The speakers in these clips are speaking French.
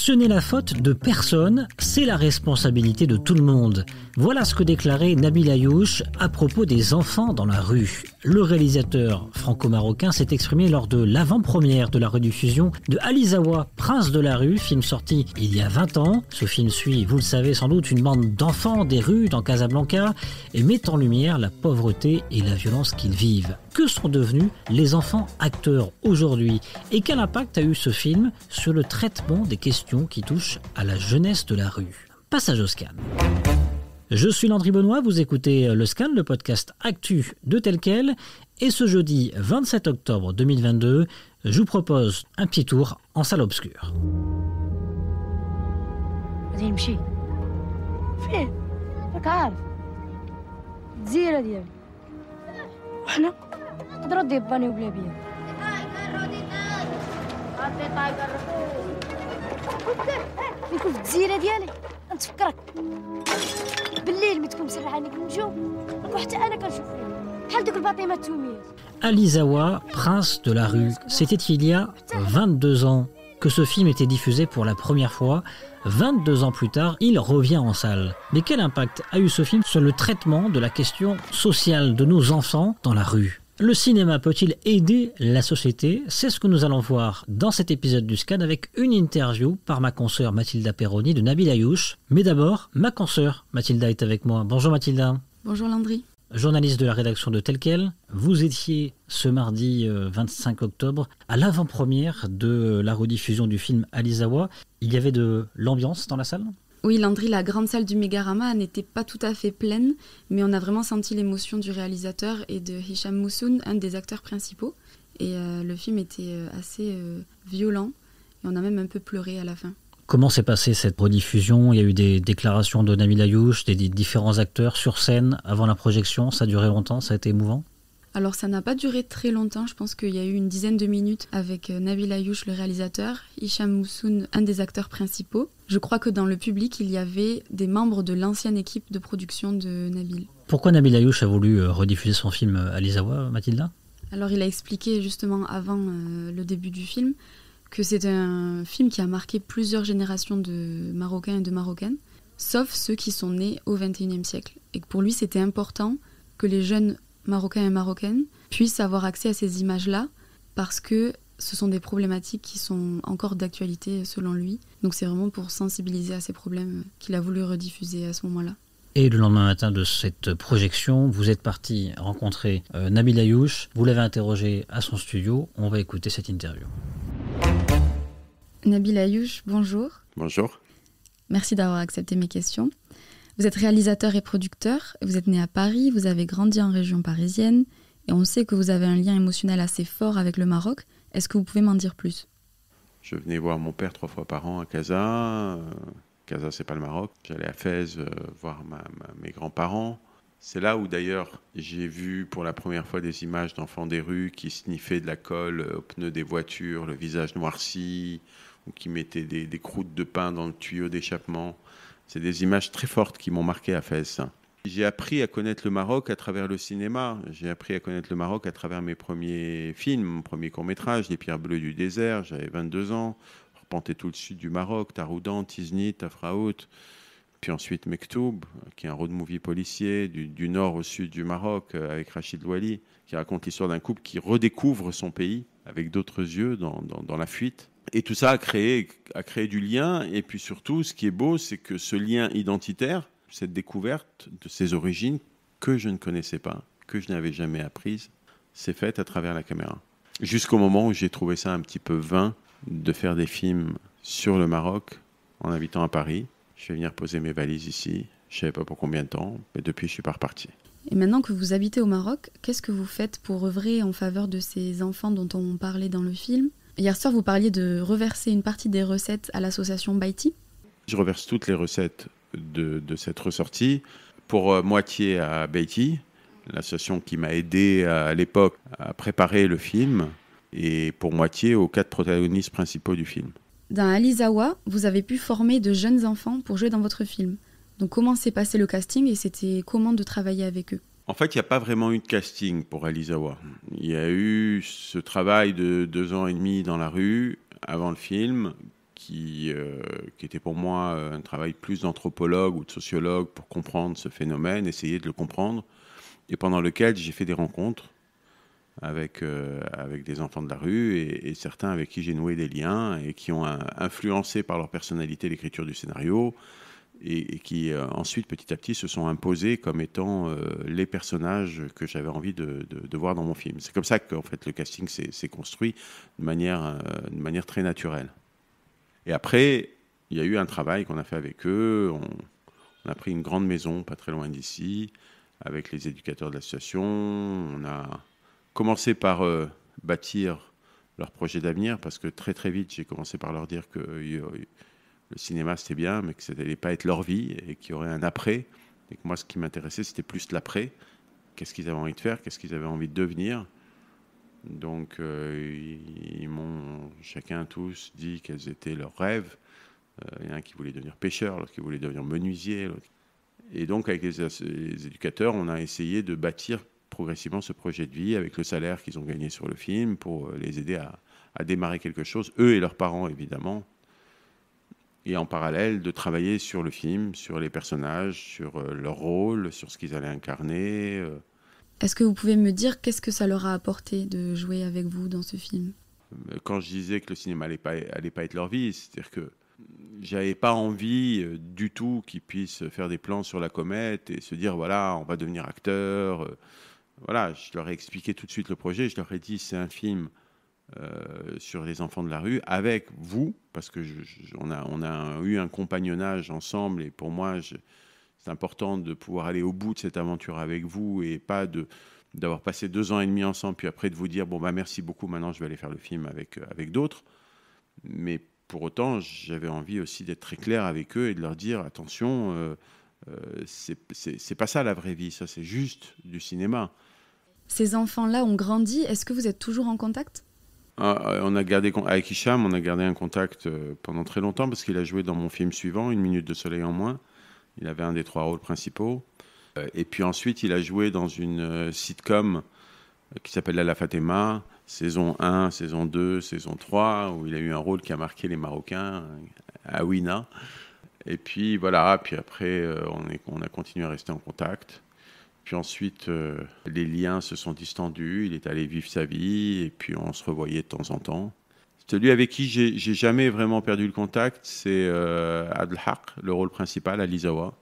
Ce n'est la faute de personne, c'est la responsabilité de tout le monde. Voilà ce que déclarait Nabil Ayouch à propos des enfants dans la rue. Le réalisateur franco-marocain s'est exprimé lors de l'avant-première de la rediffusion de Ali Zawa, Prince de la rue, film sorti il y a 20 ans. Ce film suit, vous le savez sans doute, une bande d'enfants des rues dans Casablanca et met en lumière la pauvreté et la violence qu'ils vivent. Que sont devenus les enfants acteurs aujourd'hui et quel impact a eu ce film sur le traitement des questions qui touchent à la jeunesse de la rue? Passage au scan. Je suis Landry Benoît, vous écoutez le scan, le podcast actu de Tel Quel. Et ce jeudi 27 octobre 2022, je vous propose un petit tour en salle obscure. غادي نمشي فين راك عارف الجزيره ديالي وحنا نقدروا ديبانيو بلا بيا يكون في الجزيره ديالي نتفكرك بالليل ملي تكون مسرحه عليك النجوم وحتى انا كنشوف فيك بحال دوك الباطيمه التوميات. Ali Zawa, Prince de la rue. C'était il y a 22 ans que ce film était diffusé pour la première fois. 22 ans plus tard, il revient en salle. Mais quel impact a eu ce film sur le traitement de la question sociale de nos enfants dans la rue? Le cinéma peut-il aider la société? C'est ce que nous allons voir dans cet épisode du Scan avec une interview par ma consoeur Mathilda Perroni de Nabil Ayouch. Mais d'abord, ma consoeur Mathilda est avec moi. Bonjour Mathilda. Bonjour Landry. Journaliste de la rédaction de Tel Quel, vous étiez ce mardi 25 octobre à l'avant-première de la rediffusion du film Ali Zawa. Il y avait de l'ambiance dans la salle? Oui Landry, la grande salle du Mégarama n'était pas tout à fait pleine, mais on a vraiment senti l'émotion du réalisateur et de Hicham Moussoun, un des acteurs principaux. Et le film était assez violent et on a même un peu pleuré à la fin. Comment s'est passée cette rediffusion? Il y a eu des déclarations de Nabil Ayouch, des différents acteurs sur scène avant la projection. Ça a duré longtemps, ça a été émouvant? Alors ça n'a pas duré très longtemps, je pense qu'il y a eu une dizaine de minutes avec Nabil Ayouch, le réalisateur, Hicham Moussoun, un des acteurs principaux. Je crois que dans le public, il y avait des membres de l'ancienne équipe de production de Nabil. Pourquoi Nabil Ayouch a voulu rediffuser son film Ali Zawa, Mathilda? Alors il a expliqué justement avant le début du film que c'est un film qui a marqué plusieurs générations de Marocains et de Marocaines, sauf ceux qui sont nés au XXIe siècle. Et que pour lui, c'était important que les jeunes Marocains et Marocaines puissent avoir accès à ces images-là parce que ce sont des problématiques qui sont encore d'actualité selon lui. Donc c'est vraiment pour sensibiliser à ces problèmes qu'il a voulu rediffuser à ce moment-là. Et le lendemain matin de cette projection, vous êtes parti rencontrer Nabil Ayouch. Vous l'avez interrogé à son studio. On va écouter cette interview. Nabil Ayouch, bonjour. Bonjour. Merci d'avoir accepté mes questions. Vous êtes réalisateur et producteur, vous êtes né à Paris, vous avez grandi en région parisienne et on sait que vous avez un lien émotionnel assez fort avec le Maroc. Est-ce que vous pouvez m'en dire plus? Je venais voir mon père 3 fois par an à Casa. Casa, c'est pas le Maroc. J'allais à Fès voir mes grands-parents. C'est là où d'ailleurs j'ai vu pour la première fois des images d'enfants des rues qui sniffaient de la colle aux pneus des voitures, le visage noirci, ou qui mettaient des croûtes de pain dans le tuyau d'échappement. C'est des images très fortes qui m'ont marqué à Fès. J'ai appris à connaître le Maroc à travers le cinéma. J'ai appris à connaître le Maroc à travers mes premiers films, mon premier court-métrage, Les Pierres Bleues du désert. J'avais 22 ans. Je repentais tout le sud du Maroc, Taroudan, Tiznit, Tafraout. Puis ensuite Mektoub, qui est un road movie policier du nord au sud du Maroc, avec Rachid Louali, qui raconte l'histoire d'un couple qui redécouvre son pays avec d'autres yeux dans la fuite. Et tout ça a créé du lien. Et puis surtout, ce qui est beau, c'est que ce lien identitaire, cette découverte de ses origines que je ne connaissais pas, que je n'avais jamais apprise, s'est faite à travers la caméra. Jusqu'au moment où j'ai trouvé ça un petit peu vain de faire des films sur le Maroc en habitant à Paris. Je vais venir poser mes valises ici. Je ne savais pas pour combien de temps, mais depuis, je ne suis pas reparti. Et maintenant que vous habitez au Maroc, qu'est-ce que vous faites pour œuvrer en faveur de ces enfants dont on parlait dans le film? Hier soir, vous parliez de reverser une partie des recettes à l'association Baïti. Je reverse toutes les recettes de cette ressortie, pour moitié à Baïti, l'association qui m'a aidé à l'époque à préparer le film, et pour moitié aux 4 protagonistes principaux du film. Dans Ali Zawa, vous avez pu former de jeunes enfants pour jouer dans votre film. Donc comment s'est passé le casting et c'était comment de travailler avec eux? En fait, il n'y a pas vraiment eu de casting pour Ali Zawa. Il y a eu ce travail de 2 ans et demi dans la rue, avant le film, qui était pour moi un travail plus d'anthropologue ou de sociologue pour comprendre ce phénomène, essayer de le comprendre, et pendant lequel j'ai fait des rencontres avec des enfants de la rue et certains avec qui j'ai noué des liens et qui ont influencé par leur personnalité l'écriture du scénario et qui ensuite petit à petit se sont imposés comme étant les personnages que j'avais envie de voir dans mon film. C'est comme ça qu'en fait le casting s'est construit de manière très naturelle. Et après, il y a eu un travail qu'on a fait avec eux. On a pris une grande maison pas très loin d'ici avec les éducateurs de l'association. On a commencé par bâtir leur projet d'avenir parce que très très vite j'ai commencé par leur dire que le cinéma c'était bien mais que ça n'allait pas être leur vie et qu'il y aurait un après et que moi ce qui m'intéressait c'était plus l'après. Qu'est-ce qu'ils avaient envie de faire, qu'est-ce qu'ils avaient envie de devenir. Donc ils m'ont chacun tous dit quels étaient leurs rêves. Il y en a un qui voulait devenir pêcheur, l'autre qui voulait devenir menuisier, et donc avec les éducateurs on a essayé de bâtir progressivement ce projet de vie avec le salaire qu'ils ont gagné sur le film pour les aider à démarrer quelque chose, eux et leurs parents évidemment, et en parallèle de travailler sur le film, sur les personnages, sur leur rôle, sur ce qu'ils allaient incarner. Est-ce que vous pouvez me dire qu'est-ce que ça leur a apporté de jouer avec vous dans ce film ? Quand je disais que le cinéma allait pas être leur vie, c'est-à-dire que j'avais pas envie du tout qu'ils puissent faire des plans sur la comète et se dire voilà, on va devenir acteur. Voilà, je leur ai expliqué tout de suite le projet. Je leur ai dit c'est un film sur les enfants de la rue avec vous, parce que on a eu un compagnonnage ensemble et pour moi c'est important de pouvoir aller au bout de cette aventure avec vous et pas d'avoir passé 2 ans et demi ensemble puis après de vous dire bon bah merci beaucoup, maintenant je vais aller faire le film avec d'autres. Mais pour autant j'avais envie aussi d'être très clair avec eux et de leur dire attention, c'est pas ça la vraie vie, ça c'est juste du cinéma. Ces enfants-là ont grandi, est-ce que vous êtes toujours en contact ? On a gardé, avec Hicham, on a gardé un contact pendant très longtemps parce qu'il a joué dans mon film suivant, Une minute de soleil en moins. Il avait un des 3 rôles principaux. Et puis ensuite, il a joué dans une sitcom qui s'appelle La Fatema, saison 1, saison 2, saison 3, où il a eu un rôle qui a marqué les Marocains, à Ouina. Et puis voilà, puis après, on a continué à rester en contact. Puis ensuite, les liens se sont distendus, il est allé vivre sa vie, et puis on se revoyait de temps en temps. Celui avec qui j'ai jamais vraiment perdu le contact, c'est Adel Haq, le rôle principal, Ali Zawa,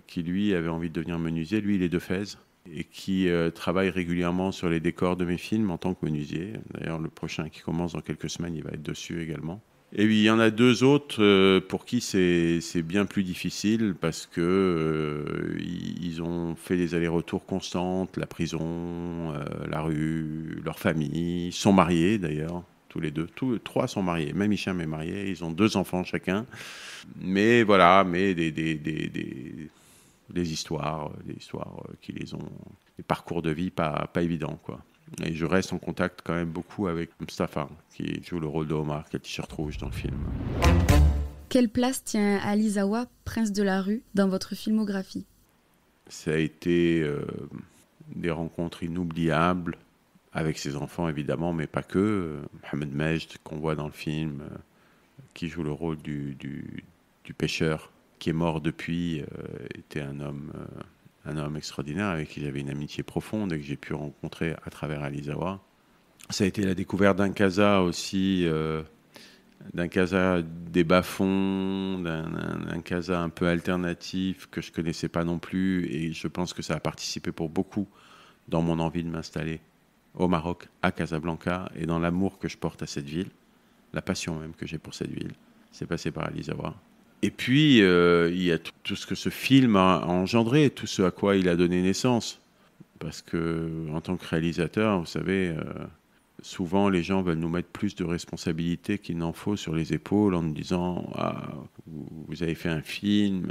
qui lui avait envie de devenir menuisier. Lui, il est de Fès, et qui travaille régulièrement sur les décors de mes films en tant que menuisier. D'ailleurs, le prochain qui commence dans quelques semaines, il va être dessus également. Et puis il y en a 2 autres pour qui c'est bien plus difficile parce que ils ont fait des allers-retours constantes, la prison, la rue, leur famille, sont mariés d'ailleurs, tous les 2, tous 3 sont mariés, même Hicham est marié, ils ont 2 enfants chacun. Mais voilà, mais des histoires qui les ont, des parcours de vie pas évidents quoi. Et je reste en contact quand même beaucoup avec Mustapha, qui joue le rôle de Omar, qui a le t-shirt rouge dans le film. Quelle place tient Ali Zawa, prince de la rue, dans votre filmographie ? Ça a été des rencontres inoubliables avec ses enfants, évidemment, mais pas que. Mohamed Majd, qu'on voit dans le film, qui joue le rôle du pêcheur, qui est mort depuis, était un homme extraordinaire avec qui j'avais une amitié profonde et que j'ai pu rencontrer à travers Ali Zawa. Ça a été la découverte d'un Casa aussi, d'un Casa des bas-fonds, d'un Casa un peu alternatif que je ne connaissais pas non plus, et je pense que ça a participé pour beaucoup dans mon envie de m'installer au Maroc, à Casablanca, et dans l'amour que je porte à cette ville, la passion même que j'ai pour cette ville. C'est passé par Ali Zawa. Et puis, il y a tout ce que ce film a engendré, tout ce à quoi il a donné naissance. Parce que, en tant que réalisateur, vous savez, souvent les gens veulent nous mettre plus de responsabilités qu'il n'en faut sur les épaules en nous disant « Ah, vous avez fait un film,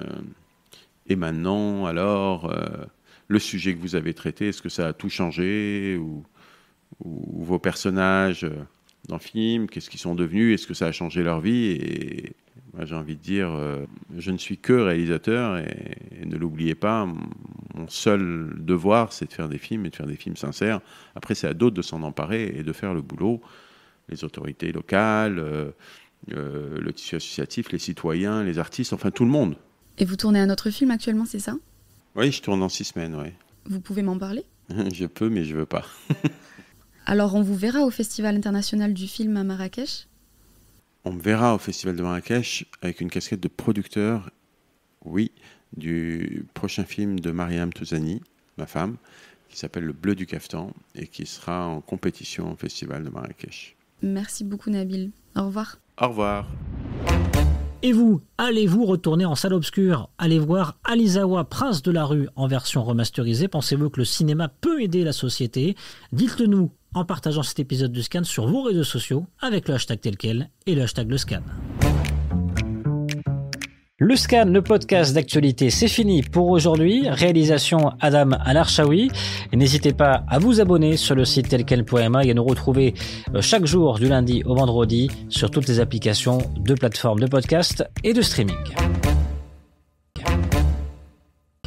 et maintenant, alors, le sujet que vous avez traité, est-ce que ça a tout changé ou vos personnages dans le film, qu'est-ce qu'ils sont devenus, est-ce que ça a changé leur vie ?» Et moi, j'ai envie de dire, je ne suis que réalisateur et ne l'oubliez pas, mon seul devoir, c'est de faire des films et de faire des films sincères. Après, c'est à d'autres de s'en emparer et de faire le boulot. Les autorités locales, le tissu associatif, les citoyens, les artistes, enfin tout le monde. Et vous tournez un autre film actuellement, c'est ça ? Oui, je tourne dans 6 semaines, oui. Vous pouvez m'en parler ? Je peux, mais je veux pas. Alors, on vous verra au Festival international du film à Marrakech ? On me verra au Festival de Marrakech avec une casquette de producteur, oui, du prochain film de Mariam Touzani, ma femme, qui s'appelle Le Bleu du Caftan et qui sera en compétition au Festival de Marrakech. Merci beaucoup Nabil. Au revoir. Au revoir. Et vous, allez-vous retourner en salle obscure ? Allez voir Alizawa, Prince de la rue en version remasterisée. Pensez-vous que le cinéma peut aider la société ? Dites-le nous en partageant cet épisode du Scan sur vos réseaux sociaux avec le hashtag tel quel et le hashtag le Scan. Le Scan, le podcast d'actualité, c'est fini pour aujourd'hui. Réalisation Adam Al-Arshawi. N'hésitez pas à vous abonner sur le site telquel.ma et à nous retrouver chaque jour du lundi au vendredi sur toutes les applications de plateformes de podcast et de streaming.